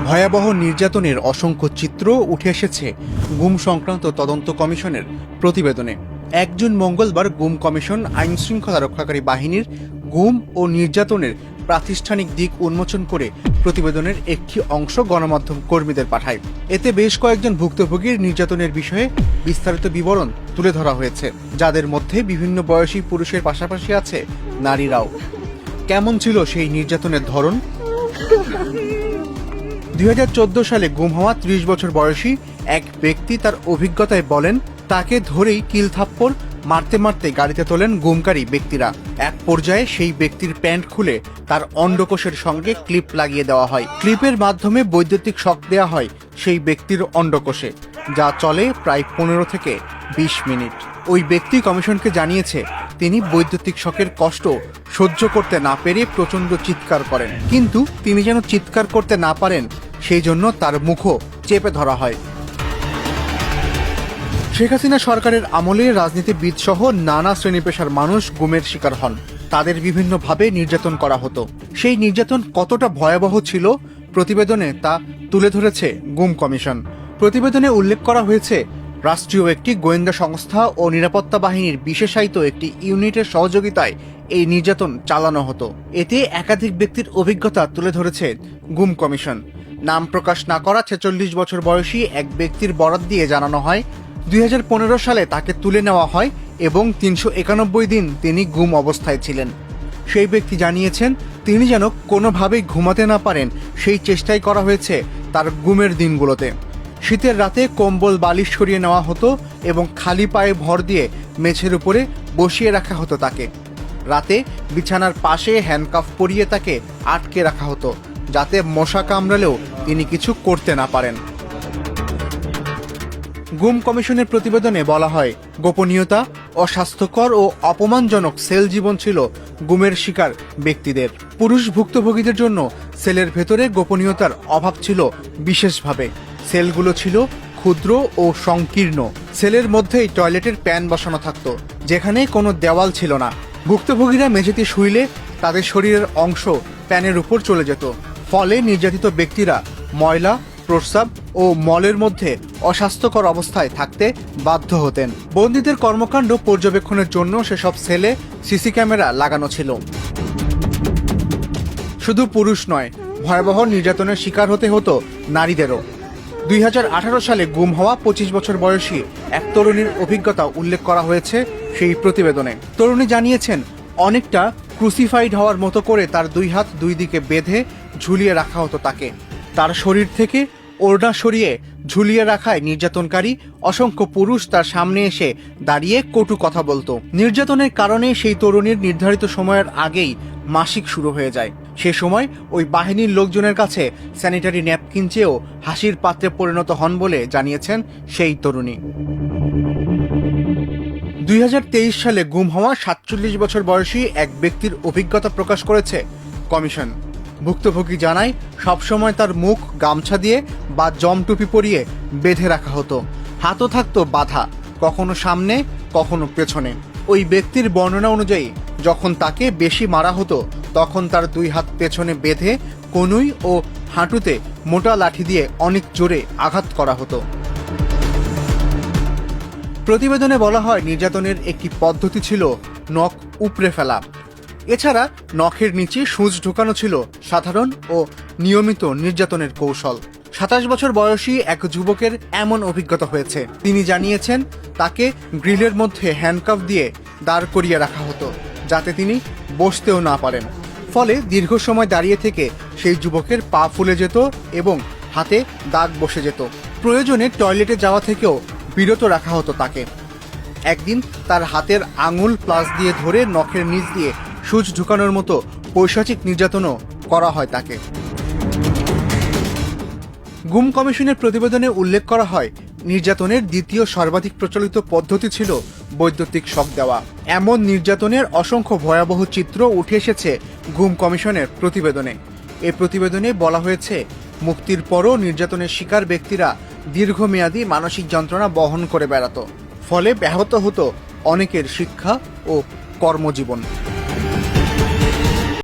ভয়াবহ নির্যাতনের অসংখ্য চিত্র উঠে এসেছে গুম সংক্রান্ত তদন্ত কমিশনের প্রতিবেদনে। ১ জুন মঙ্গলবার গুম কমিশন আইনশৃঙ্খলা রক্ষাকারী বাহিনীর গুম ও নির্যাতনের প্রাতিষ্ঠানিক দিক উন্মোচন করে প্রতিবেদনের একটি অংশ গণমাধ্যম কর্মীদের পাঠায়। এতে বেশ কয়েকজন ভুক্তভোগীর নির্যাতনের বিষয়ে বিস্তারিত বিবরণ তুলে ধরা হয়েছে, যাদের মধ্যে বিভিন্ন বয়সী পুরুষের পাশাপাশি আছে নারীরাও। কেমন ছিল সেই নির্যাতনের ধরন? ২০১৪ সালে গুম হওয়া ৩০ বছর বয়সী এক ব্যক্তি তার অভিজ্ঞতায় বলেন, তাকে ধরেই কিল থাপ্পড় মারতে মারতে গাড়িতে তোলেন গুমকারী ব্যক্তিরা। এক পর্যায়ে সেই ব্যক্তির প্যান্ট খুলে তার অন্ডকোষের সঙ্গে ক্লিপ লাগিয়ে দেওয়া হয়। ক্লিপের মাধ্যমে বৈদ্যুতিক শক দেওয়া হয় সেই ব্যক্তির অন্ডকোষে, যা চলে প্রায় ১৫ থেকে ২০ মিনিট। ওই ব্যক্তি কমিশনকে জানিয়েছে, তিনি বৈদ্যুতিক শকের কষ্ট সহ্য করতে না পেরে প্রচণ্ড চিৎকার করেন, কিন্তু তিনি যেন চিৎকার করতে না পারেন সেই জন্য তার মুখও চেপে ধরা হয়। শেখ হাসিনা সরকারের আমলে রাজনীতিবিদ সহ নানা শ্রেণী পেশার মানুষ গুমের শিকার হন। তাদের বিভিন্নভাবে নির্যাতন করা হতো। সেই নির্যাতন কতটা ভয়াবহ ছিল প্রতিবেদনে তা তুলে ধরেছে গুম কমিশন। প্রতিবেদনে উল্লেখ করা হয়েছে, রাষ্ট্রীয় একটি গোয়েন্দা সংস্থা ও নিরাপত্তা বাহিনীর বিশেষায়িত একটি ইউনিটের সহযোগিতায় এই নির্যাতন চালানো হতো। এতে একাধিক ব্যক্তির অভিজ্ঞতা তুলে ধরেছে গুম কমিশন। নাম প্রকাশ না করা ৪৬ বছর বয়সী এক ব্যক্তির বরাত দিয়ে জানানো হয়, ২০১৫ সালে তাকে তুলে নেওয়া হয় এবং ৩৯১ দিন তিনি গুম অবস্থায় ছিলেন। সেই ব্যক্তি জানিয়েছেন, তিনি যেন কোনোভাবেই ঘুমাতে না পারেন সেই চেষ্টাই করা হয়েছে তার গুমের দিনগুলোতে। শীতের রাতে কম্বল বালিশ সরিয়ে নেওয়া হতো এবং খালি পায়ে ভর দিয়ে মেঝের উপরে বসিয়ে রাখা হতো তাকে। রাতে বিছানার পাশে হ্যান্ডকাফ পরিয়ে তাকে আটকে রাখা হতো, যাতে মশা কামড়ালেও তিনি কিছু করতে না পারেন। গুম কমিশনের প্রতিবেদনে বলা হয়, গোপনীয়তা, অস্বাস্থ্যকর ও অপমানজনক সেল জীবন ছিল গুমের শিকার ব্যক্তিদের। পুরুষ ভুক্তভোগীদের জন্য সেলের ভেতরে গোপনীয়তার অভাব ছিল বিশেষভাবে। সেলগুলো ছিল ক্ষুদ্র ও সংকীর্ণ। সেলের মধ্যেই টয়লেটের প্যান বসানো থাকতো, যেখানে কোনো দেওয়াল ছিল না। ভুক্তভোগীরা মেঝেতে শুইলে তাদের শরীরের অংশ প্যানের উপর চলে যেত। ফলে নির্যাতিত ব্যক্তিরা ময়লা, প্রস্রাব ও মলের মধ্যে অস্বাস্থ্যকর অবস্থায় থাকতে বাধ্য হতেন। বন্দীদের কর্মকাণ্ড পর্যবেক্ষণের জন্য সেসব সেলে সিসি ক্যামেরা লাগানো ছিল। শুধু পুরুষ নয়, ভয়াবহ নির্যাতনের শিকার হতে হতো নারীদেরও। ২০১৮ সালে গুম হওয়া ২৫ বছর বয়সী এক তরুণীর অভিজ্ঞতা উল্লেখ করা হয়েছে সেই প্রতিবেদনে। তরুণী জানিয়েছেন, অনেকটা ক্রুসিফাইড হওয়ার মতো করে তার ২ হাত ২ দিকে বেঁধে ঝুলিয়ে রাখা হতো তাকে। তার শরীর থেকে ওড়না সরিয়ে ঝুলিয়ে রাখায় নির্যাতনকারী অসংখ্য পুরুষ তার সামনে এসে দাঁড়িয়ে কটু কথা বলতো। নির্যাতনের কারণে সেই তরুণীর নির্ধারিত সময়ের আগেই মাসিক শুরু হয়ে যায়। সে সময় ওই বাহিনীর লোকজনের কাছে স্যানিটারি ন্যাপকিন চেয়েও হাসির পাত্রে পরিণত হন বলে জানিয়েছেন সেই তরুণী। ২০২৩ সালে গুম হওয়া ৪৭ বছর বয়সী এক ব্যক্তির অভিজ্ঞতা প্রকাশ করেছে কমিশন। ভুক্তভোগী জানায়, সবসময় তার মুখ গামছা দিয়ে বা জমটুপি পরিয়ে বেঁধে রাখা হতো। হাতও থাকতো বাঁধা, কখনো সামনে কখনো পেছনে। ওই ব্যক্তির বর্ণনা অনুযায়ী যখন তাকে বেশি মারা হতো, তখন তার ২ হাত পেছনে বেঁধে কনুই ও হাঁটুতে মোটা লাঠি দিয়ে অনেক জোরে আঘাত করা হতো। প্রতিবেদনে বলা হয়, নির্যাতনের একটি পদ্ধতি ছিল নখ উপড়ে ফেলা। এছাড়া নখের নিচে সূচ ঢোকানো ছিল সাধারণ ও নিয়মিত নির্যাতনের কৌশল। ২৭ বছর বয়সী এক যুবকের এমন অভিজ্ঞতা হয়েছে। তিনি জানিয়েছেন, তাকে গ্রিলের মধ্যে হ্যান্ডকাফ দিয়ে দাঁড় করিয়ে রাখা হতো, যাতে তিনি বসতেও না পারেন। ফলে দীর্ঘ সময় দাঁড়িয়ে থেকে সেই যুবকের পা ফুলে যেত এবং হাতে দাগ বসে যেত। প্রয়োজনে টয়লেটে যাওয়া থেকেও বিরত রাখা হতো তাকে। একদিন তার হাতের আঙুল প্লাস দিয়ে ধরে নখের নিচ দিয়ে সূচ ঢুকানোর মতো পৈশাচিক নির্যাতনও করা হয় তাকে। গুম কমিশনের প্রতিবেদনে উল্লেখ করা হয়, নির্যাতনের দ্বিতীয় সর্বাধিক প্রচলিত পদ্ধতি ছিল বৈদ্যুতিক শক দেওয়া। এমন নির্যাতনের অসংখ্য ভয়াবহ চিত্র উঠে এসেছে গুম কমিশনের প্রতিবেদনে। এই প্রতিবেদনে বলা হয়েছে, মুক্তির পরও নির্যাতনের শিকার ব্যক্তিরা দীর্ঘমেয়াদী মানসিক যন্ত্রণা বহন করে বেড়াতো। ফলে ব্যাহত হতো অনেকের শিক্ষা ও কর্মজীবন।